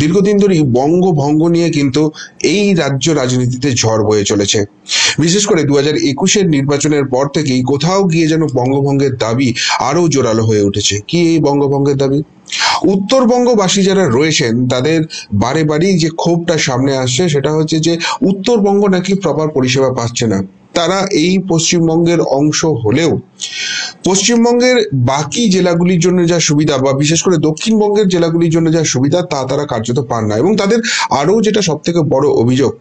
দীর্ঘদিন ধরেই বঙ্গভঙ্গ নিয়ে কিন্তু এই রাজ্য রাজনীতিতে ঝড় বয়ে চলেছে। বিশেষ করে 2021-এর নির্বাচনের পর থেকেই কোথাও গিয়ে যেন বঙ্গভঙ্গের দাবি আরো জোরালো হয়ে উঠেছে। কি এই বঙ্গভঙ্গের দাবি? উত্তরবঙ্গবাসী যারা রয়েছেন তাদের বারে বারেই যে ক্ষোভটা সামনে আসছে সেটা হচ্ছে যে উত্তরবঙ্গ নাকি প্রপার পরিষেবা পাচ্ছে না। তারা এই পশ্চিমবঙ্গের অংশ হলেও পশ্চিমবঙ্গের বাকি জেলাগুলির জন্য যা সুবিধা বা বিশেষ করে দক্ষিণবঙ্গের জেলাগুলির জন্য যা সুবিধা তা তারা কার্যত পান না। এবং তাদের আরো যেটা সব থেকে বড় অভিযোগ,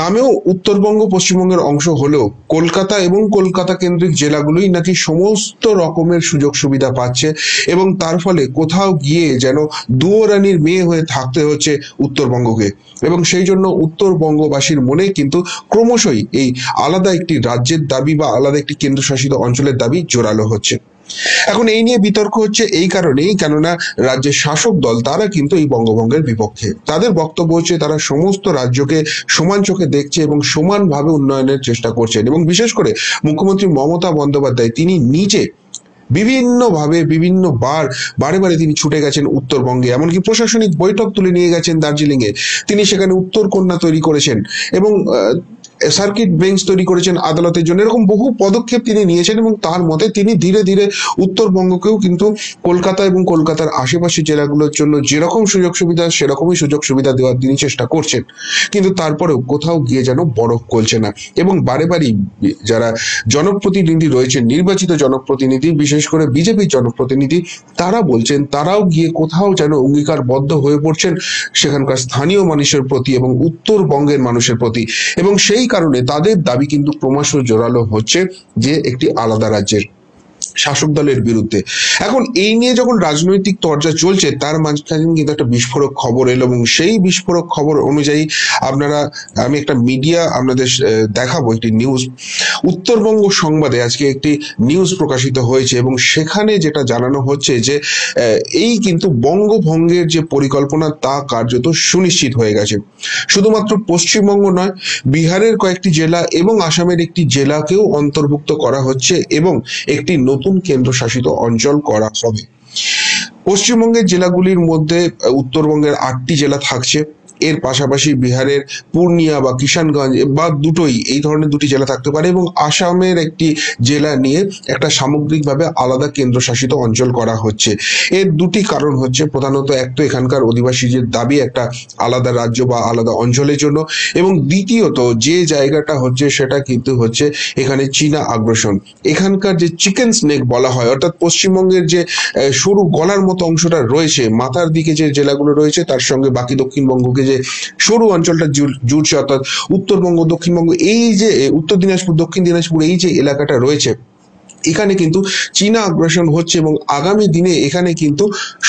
নামেও উত্তরবঙ্গ পশ্চিমবঙ্গের অংশ হলেও কলকাতা এবং কলকাতা কেন্দ্রিক জেলাগুলোই নাকি সমস্ত রকমের সুযোগ সুবিধা পাচ্ছে এবং তার ফলে কোথাও গিয়ে যেন দুয়োরানির মেয়ে হয়ে থাকতে হচ্ছে উত্তরবঙ্গকে। এবং সেই জন্য উত্তরবঙ্গবাসীর মনে কিন্তু ক্রমশই এই আলাদা একটি রাজ্যের দাবি বা আলাদা একটি কেন্দ্রশাসিত অঞ্চলের দাবি জোরালো হচ্ছে। এখন এই নিয়ে বিতর্ক হচ্ছে এই কারণেই, কেননা রাজ্যের শাসক দল তারা কিন্তু এই বঙ্গভঙ্গের বিপক্ষে। তাদের বক্তব্য হচ্ছে তারা সমস্ত রাজ্যকে সমান চোখে দেখছে এবং সমানভাবে উন্নয়নের চেষ্টা করছেন। এবং বিশেষ করে মুখ্যমন্ত্রী মমতা বন্দ্যোপাধ্যায় তিনি নিজে বারে বারে তিনি ছুটে গেছেন উত্তরবঙ্গে, এমনকি প্রশাসনিক বৈঠক তুলে নিয়ে গেছেন দার্জিলিং এ। তিনি সেখানে উত্তরকন্যা তৈরি করেছেন এবং সার্কিট বেঞ্চ তৈরি করেছেন আদালতের জন্য। এরকম বহু পদক্ষেপ তিনি নিয়েছেন এবং তার মতে তিনি ধীরে ধীরে উত্তরবঙ্গকেও কিন্তু কলকাতা এবং কলকাতার আশেপাশের জেলাগুলোর জন্য যেরকম সুযোগ সুবিধা সেরকমই সুযোগ সুবিধা দেওয়ার তিনি চেষ্টা করছেন। কিন্তু তারপরেও কোথাও গিয়ে যেন বরফ গলছে না। এবং বারে বারেই যারা জনপ্রতিনিধি রয়েছেন, নির্বাচিত জনপ্রতিনিধি, বিশেষ করে বিজেপির জনপ্রতিনিধি, তারা বলছেন তারাও গিয়ে কোথাও যেন অঙ্গীকারবদ্ধ হয়ে পড়ছেন সেখানকার স্থানীয় মানুষের প্রতি এবং উত্তরবঙ্গের মানুষের প্রতি। এবং সেই কারণে তাদের দাবি কিন্তু ক্রমশ জোরালো হচ্ছে যে একটি আলাদা রাজ্যের শাসক দলের বিরুদ্ধে। এখন এই নিয়ে যখন রাজনৈতিক চর্চা চলছে তার মাঝখানে কিন্তু একটা বিস্ফোরক খবর এলো এবং সেই বিস্ফোরক খবর অনুযায়ী আমি একটা মিডিয়া আপনাদের দেখাবো একটি নিউজ। উত্তরবঙ্গ সংবাদে আজকে একটি নিউজ প্রকাশিত হয়েছে এবং সেখানে যেটা জানানো হচ্ছে যে এই কিন্তু বঙ্গভঙ্গের যে পরিকল্পনা তা কার্যত সুনিশ্চিত হয়ে গেছে। শুধুমাত্র পশ্চিমবঙ্গ নয়, বিহারের কয়েকটি জেলা এবং আসামের একটি জেলাকেও অন্তর্ভুক্ত করা হচ্ছে এবং একটি নতুন কেন্দ্রশাসিত অঞ্চল করা হবে। পশ্চিমবঙ্গের জেলাগুলির মধ্যে উত্তরবঙ্গের 8টি জেলা থাকছে। এর পাশাপাশি বিহারের পূর্ণিয়া বা কিষানগঞ্জ বা দুটোই এই ধরনের দুটি জেলা থাকতে পারে এবং আসামের একটি জেলা নিয়ে একটা সামগ্রিকভাবে আলাদা কেন্দ্রশাসিত অঞ্চল করা হচ্ছে। এর দুটি কারণ হচ্ছে, প্রধানত এক তো এখানকার অধিবাসীদের দাবি একটা আলাদা রাজ্য বা আলাদা অঞ্চলের জন্য, এবং দ্বিতীয়ত যে জায়গাটা হচ্ছে সেটা কিন্তু হচ্ছে এখানে চীনা আগ্রাসন। এখানকার যে চিকেন স্নেক বলা হয়, অর্থাৎ পশ্চিমবঙ্গের যে সরু গলার মতো অংশটা রয়েছে, মাথার দিকে যে জেলাগুলো রয়েছে তার সঙ্গে বাকি দক্ষিণবঙ্গকে যে সরু অঞ্চলটা জুড়ছে, অর্থাৎ উত্তরবঙ্গ, দক্ষিণবঙ্গ, এই যে উত্তর দিনাজপুর, দক্ষিণ দিনাজপুর, এই যে এলাকাটা রয়েছে, এখানে কিন্তু চীনা আগ্রাসন হচ্ছে এবং আগামী দিনে এখানে কিন্তু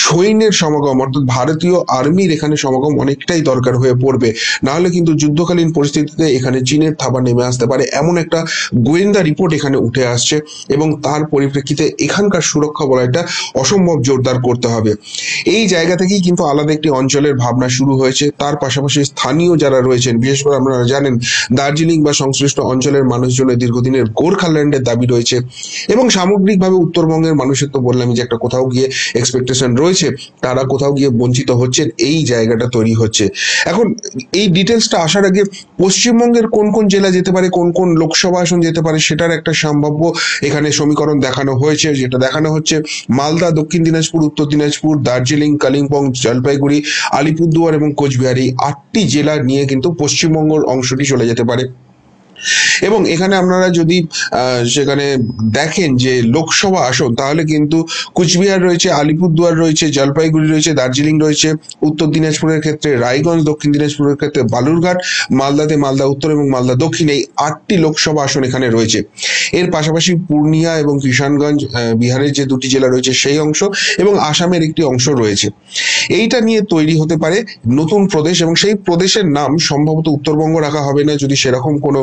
সৈন্যের সমাগম, অর্থাৎ ভারতীয় আর্মির এখানে সমাগম অনেকটাই দরকার হয়ে পড়বে। নাহলে কিন্তু যুদ্ধকালীন পরিস্থিতিতে এখানে চীনের থাবা নেমে আসতে পারে, এমন একটা গোয়েন্দা রিপোর্ট এখানে উঠে আসছে এবং তার পরিপ্রেক্ষিতে এখানকার সুরক্ষা বলয়টা অসম্ভব জোরদার করতে হবে। এই জায়গা থেকেই কিন্তু আলাদা একটি অঞ্চলের ভাবনা শুরু হয়েছে। তার পাশাপাশি স্থানীয় যারা রয়েছেন, বিশেষ করে আপনারা জানেন দার্জিলিং বা সংশ্লিষ্ট অঞ্চলের মানুষজনের দীর্ঘদিনের গোর্খাল্যান্ডের দাবি রয়েছে এবং সামগ্রিকভাবে উত্তরবঙ্গের মানুষের তো বললাম যে একটা কোথাও গিয়ে এক্সপেকটেশন রয়েছে, তারা কোথাও গিয়ে বঞ্চিত হচ্ছেন, এই জায়গাটা তৈরি হচ্ছে। এখন এই ডিটেলসটা আসার আগে পশ্চিমবঙ্গের কোন কোন জেলা যেতে পারে, কোন কোন লোকসভা আসন যেতে পারে সেটার একটা সম্ভাব্য এখানে সমীকরণ দেখানো হয়েছে। যেটা দেখানো হচ্ছে মালদা, দক্ষিণ দিনাজপুর, উত্তর দিনাজপুর, দার্জিলিং, কালিম্পং, জলপাইগুড়ি, আলিপুরদুয়ার এবং কোচবিহার, এই 8টি জেলা নিয়ে কিন্তু পশ্চিমবঙ্গের অংশটি চলে যেতে পারে। এবং এখানে আপনারা যদি সেখানে দেখেন যে লোকসভা আসন, তাহলে কিন্তু কুচবিহার রয়েছে, আলিপুরদুয়ার রয়েছে, জলপাইগুড়ি রয়েছে, দার্জিলিং রয়েছে, উত্তর দিনাজপুরের ক্ষেত্রে রায়গঞ্জ, দক্ষিণ দিনাজপুরের ক্ষেত্রে বালুরঘাট, মালদাতে মালদা উত্তর এবং মালদা দক্ষিণ, এই 8টি লোকসভা আসন এখানে রয়েছে। এর পাশাপাশি পূর্ণিয়া এবং কিষানগঞ্জ বিহারের যে দুটি জেলা রয়েছে সেই অংশ এবং আসামের একটি অংশ রয়েছে। এইটা নিয়ে তৈরি হতে পারে নতুন প্রদেশ এবং সেই প্রদেশের নাম সম্ভবত উত্তরবঙ্গ রাখা হবে না, যদি সেরকম কোনো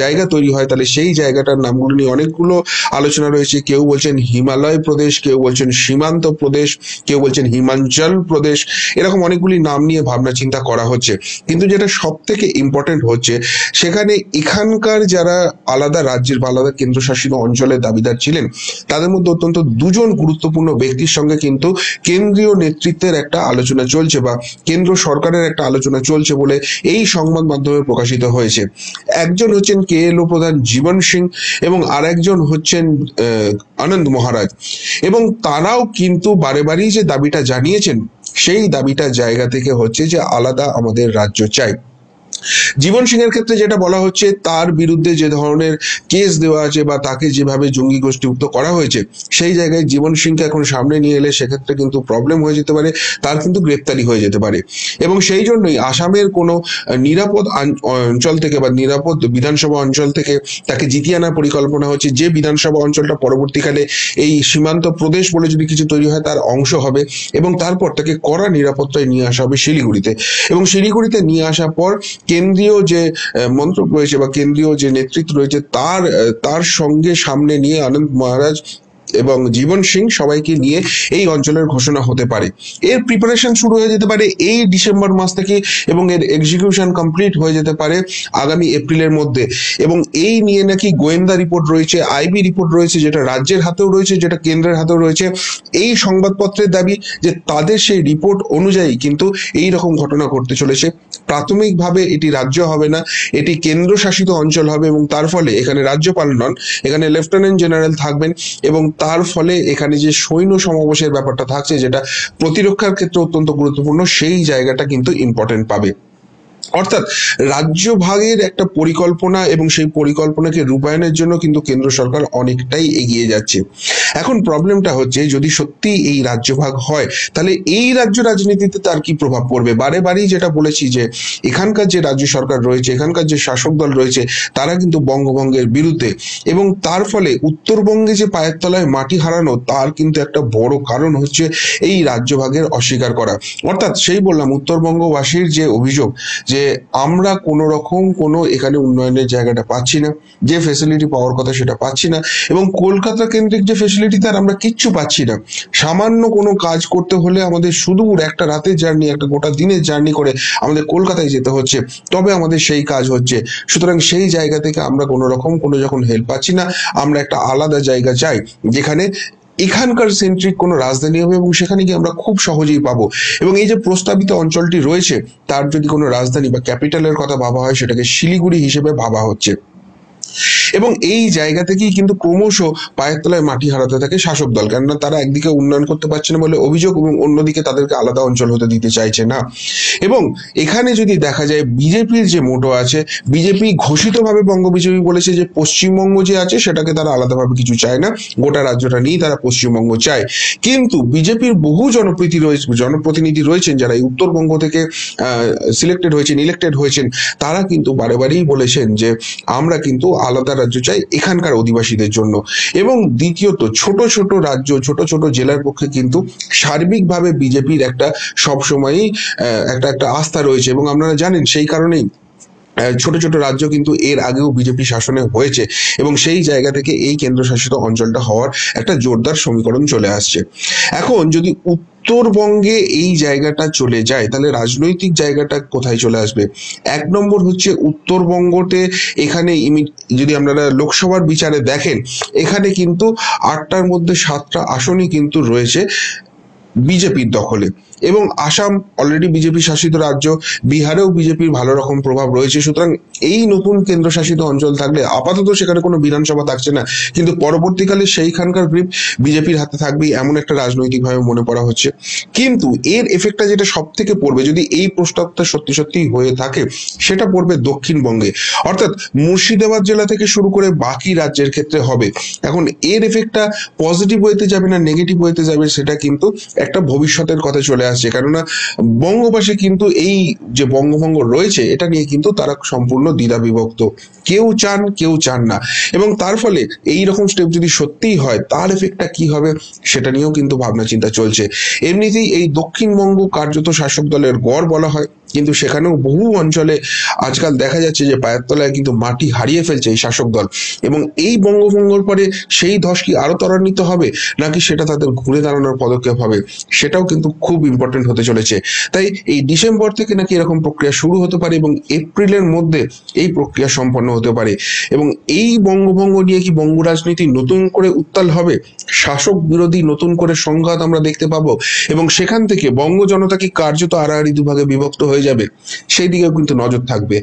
জায়গা তৈরি হয়, তাহলে সেই জায়গাটার নামগুলো নিয়ে অনেকগুলো আলোচনা রয়েছে। কেউ বলছেন হিমালয় প্রদেশ, কেউ বলছেন সীমান্ত প্রদেশ, কেউ বলছেন হিমাচল প্রদেশ, এরকম অনেকগুলি নাম নিয়ে ভাবনা চিন্তা করা হচ্ছে। কিন্তু যেটা সব থেকে ইম্পর্টেন্ট হচ্ছে, সেখানে এখানকার যারা আলাদা রাজ্যের বা আলাদা কেন্দ্রশাসিত অঞ্চলের দাবিদার ছিলেন, তাদের মধ্যে অত্যন্ত দুজন গুরুত্বপূর্ণ ব্যক্তির সঙ্গে কিন্তু কেন্দ্রীয় নেতৃত্বের একটা আলোচনা চলছে বা কেন্দ্র সরকারের একটা আলোচনা চলছে বলে এই সংবাদ মাধ্যমে প্রকাশিত হয়েছে। একজন হচ্ছেন কেএলও প্রধান জীবন সিং এবং আরেকজন হচ্ছেন আনন্দ মহারাজ, এবং তারাও কিন্তু বারে বারেই যে দাবিটা জানিয়েছেন, সেই দাবিটার জায়গা থেকে হচ্ছে যে আলাদা আমাদের রাজ্য চাই। জীবন সিং এর ক্ষেত্রে যেটা বলা হচ্ছে, তার বিরুদ্ধে যে ধরনের কেস দেওয়া আছে বা তাকে যেভাবে জঙ্গি গোষ্ঠীভুক্ত করা হয়েছে, সেই জায়গায় জীবন সিংকে এখন সামনে নিয়ে এলে সেক্ষেত্রে কিন্তু প্রবলেম হয়ে যেতে পারে, তার কিন্তু গ্রেপ্তারি হয়ে যেতে পারে। এবং সেই জন্যই আসামের কোনো নিরাপদ অঞ্চল থেকে বা নিরাপদ বিধানসভা অঞ্চল থেকে তাকে জিতিয়ে আনার পরিকল্পনা হচ্ছে, যে বিধানসভা অঞ্চলটা পরবর্তীকালে এই সীমান্ত প্রদেশ বলে যদি কিছু তৈরি হয় তার অংশ হবে, এবং তারপর তাকে কড়া নিরাপত্তায় নিয়ে আসা হবে শিলিগুড়িতে। এবং শিলিগুড়িতে নিয়ে আসার পর কেন্দ্রীয় যে মন্ত্রক রয়েছে বা কেন্দ্রীয় যে নেতৃত্ব রয়েছে, তার সঙ্গে সামনে নিয়ে আনন্দ মহারাজ এবং জীবন সিং সবাইকে নিয়ে এই অঞ্চলের ঘোষণা হতে পারে। এর প্রিপারেশন শুরু হয়ে যেতে পারে এই ডিসেম্বর মাস থেকে, এবং এর এক্সিকিউশন কমপ্লিট হয়ে যেতে পারে আগামী এপ্রিলের মধ্যে। এবং এই নিয়ে নাকি গোয়েন্দা রিপোর্ট রয়েছে, আইবি রিপোর্ট রয়েছে, যেটা রাজ্যের হাতেও রয়েছে, যেটা কেন্দ্রের হাতেও রয়েছে। এই সংবাদপত্রের দাবি যে তাদের সেই রিপোর্ট অনুযায়ী কিন্তু এই রকম ঘটনা ঘটতে চলেছে। প্রাথমিকভাবে এটি রাজ্য হবে না, এটি কেন্দ্রশাসিত অঞ্চল হবে, এবং তার ফলে এখানে রাজ্যপাল নন, এখানে লেফটেন্যান্ট জেনারেল থাকবেন, এবং তার ফলে এখানে যে সৈন্য সমাবেশের ব্যাপারটা থাকছে, যেটা প্রতিরক্ষার ক্ষেত্রে অত্যন্ত গুরুত্বপূর্ণ, সেই জায়গাটা কিন্তু ইম্পর্টেন্ট পাবে। অর্থাৎ রাজ্য ভাগের একটা পরিকল্পনা এবং সেই পরিকল্পনাকে রূপায়ণের জন্য কিন্তু কেন্দ্র সরকার অনেকটাই এগিয়ে যাচ্ছে। এখন প্রবলেমটা হচ্ছে, যদি সত্যি এই রাজ্য ভাগ হয়, তাহলে এই রাজ্য রাজনীতিতে তার কি প্রভাব পড়বে? বারে বারেই যেটা বলেছি যে এখানকার যে রাজ্য সরকার রয়েছে, এখানকার যে শাসক দল রয়েছে, তারা কিন্তু বঙ্গভঙ্গের বিরুদ্ধে, এবং তার ফলে উত্তরবঙ্গে যে পায়ের তলায় মাটি হারানো, তার কিন্তু একটা বড় কারণ হচ্ছে এই রাজ্য ভাগের অস্বীকার করা। অর্থাৎ সেই বললাম, উত্তরবঙ্গবাসীর যে অভিযোগ যে আমরা কোনো রকম কোনো এখানে উন্নয়নের জায়গাটা পাচ্ছি না, যে ফেসিলিটি পাওয়ার কথা সেটা পাচ্ছি না, এবং কলকাতা কেন্দ্রিক যে ফেসিলিটি তার আমরা কিচ্ছু পাচ্ছি না। সামান্য কোনো কাজ করতে হলে আমাদের সুদূর একটা রাতের জার্নি, একটা গোটা দিনের জার্নি করে আমাদের কলকাতায় যেতে হচ্ছে, তবে আমাদের সেই কাজ হচ্ছে। সুতরাং সেই জায়গা থেকে আমরা কোনো রকম কোনো যখন হেল্প পাচ্ছি না, আমরা একটা আলাদা জায়গা চাই যেখানে এখানকার সেন্ট্রিক কোনো রাজধানী হবে, এবং সেখানে গিয়ে আমরা খুব সহজেই পাবো। এবং এই যে প্রস্তাবিত অঞ্চলটি রয়েছে, তার যদি কোনো রাজধানী বা ক্যাপিটালের কথা ভাবা হয়, সেটাকে শিলিগুড়ি হিসেবে ভাবা হচ্ছে। এবং এই জায়গা থেকেই কিন্তু ক্রমশ পায়ের তলায় মাটি হারাতে থাকে শাসক দল, কেননা তারা একদিকে উন্নয়ন করতে পারছে না বলে অভিযোগ, এবং অন্যদিকে তাদেরকে আলাদা অঞ্চল হতে দিতে চাইছে না। এবং এখানে যদি দেখা যায় বিজেপির যে মোটো আছে, বিজেপি ঘোষিতভাবে বঙ্গ বিজেপি বলেছে যে পশ্চিমবঙ্গ যে আছে সেটাকে তারা আলাদাভাবে কিছু চায় না, গোটা রাজ্যটা নিয়েই তারা পশ্চিমবঙ্গ চায়। কিন্তু বিজেপির বহু জনপ্রতিনিধি রয়েছেন যারা এই উত্তরবঙ্গ থেকে সিলেক্টেড হয়েছেন, ইলেক্টেড হয়েছেন, তারা কিন্তু বারে বারেই বলেছেন যে আমরা কিন্তু আলাদা রাজ্য চাই এখানকার অধিবাসীদের জন্য। এবং দ্বিতীয়ত, ছোট ছোট রাজ্য, ছোট ছোট জেলার পক্ষে কিন্তু সার্বিকভাবে বিজেপির একটা সবসময়ই একটা আস্থা রয়েছে, এবং আপনারা জানেন সেই কারণেই ছোট ছোট রাজ্য কিন্তু এর আগেও বিজেপি শাসনে হয়েছে, এবং সেই জায়গা থেকে এই কেন্দ্রশাসিত অঞ্চলটা হওয়ার একটা জোরদার সমীকরণ চলে আসছে। এখন যদি উত্তরবঙ্গে এই জায়গাটা চলে যায়, তাহলে রাজনৈতিক জায়গাটা কোথায় চলে আসবে? এক নম্বর হচ্ছে উত্তরবঙ্গতে, এখানে যদি আপনারা লোকসভার বিচারে দেখেন, এখানে কিন্তু 8টার মধ্যে 7টা আসনই কিন্তু রয়েছে বিজেপির দখলে। এবং আসাম অলরেডি বিজেপি শাসিত রাজ্য, বিহারেও বিজেপির ভালো রকম প্রভাব রয়েছে। সুতরাং এই নতুন কেন্দ্রশাসিত অঞ্চল থাকলে আপাতত সেখানে কোনো বিধানসভা থাকছে না, কিন্তু পরবর্তীকালে সেইখানকার গ্রিপ বিজেপির হাতে থাকবেই, এমন একটা রাজনৈতিকভাবে মনে করা হচ্ছে। কিন্তু এর এফেক্টটা যেটা সব থেকে পড়বে, যদি এই প্রস্তাবটা সত্যি সত্যি হয়ে থাকে, সেটা পড়বে দক্ষিণবঙ্গে, অর্থাৎ মুর্শিদাবাদ জেলা থেকে শুরু করে বাকি রাজ্যের ক্ষেত্রে হবে। এখন এর এফেক্টটা পজিটিভ ওয়েতে যাবে না নেগেটিভ ওয়েতে যাবে, সেটা কিন্তু একটা ভবিষ্যতের কথা চলে আসছে। কেননা বঙ্গবাসী কিন্তু এই যে বঙ্গভঙ্গ রয়েছে, এটা নিয়ে কিন্তু তারা সম্পূর্ণ দ্বিধা বিভক্ত, কেউ চান কেউ চান না। এবং তার ফলে এই রকম স্টেপ যদি সত্যিই হয়, তার এফেক্টটা কি হবে সেটা নিয়েও কিন্তু ভাবনা চিন্তা চলছে। এমনিতেই এই দক্ষিণবঙ্গ কার্যত শাসক দলের গড় বলা হয়, কিন্তু সেখানেও বহু অঞ্চলে আজকাল দেখা যাচ্ছে যে পায়ের তলায় কিন্তু মাটি হারিয়ে ফেলছে এই শাসক দল। এবং এই বঙ্গভঙ্গের পরে সেই ধস কি আরো ত্বরান্বিত হবে, নাকি সেটা তাদের ঘুরে দাঁড়ানোর পদক্ষেপ হবে, সেটাও কিন্তু খুব ইম্পর্টেন্ট হতে চলেছে। তাই এই ডিসেম্বর থেকে নাকি এরকম প্রক্রিয়া শুরু হতে পারে এবং এপ্রিলের মধ্যে এই প্রক্রিয়া সম্পন্ন হতে পারে। এবং এই বঙ্গভঙ্গ নিয়ে কি বঙ্গ রাজনীতি নতুন করে উত্তাল হবে, শাসক বিরোধী নতুন করে সংঘাত আমরা দেখতে পাবো, এবং সেখান থেকে বঙ্গ জনতা কি কার্যত আড়াআড়ি দুভাগে বিভক্ত হয়ে যাবে, সেই দিকেও কিন্তু নজর থাকবে।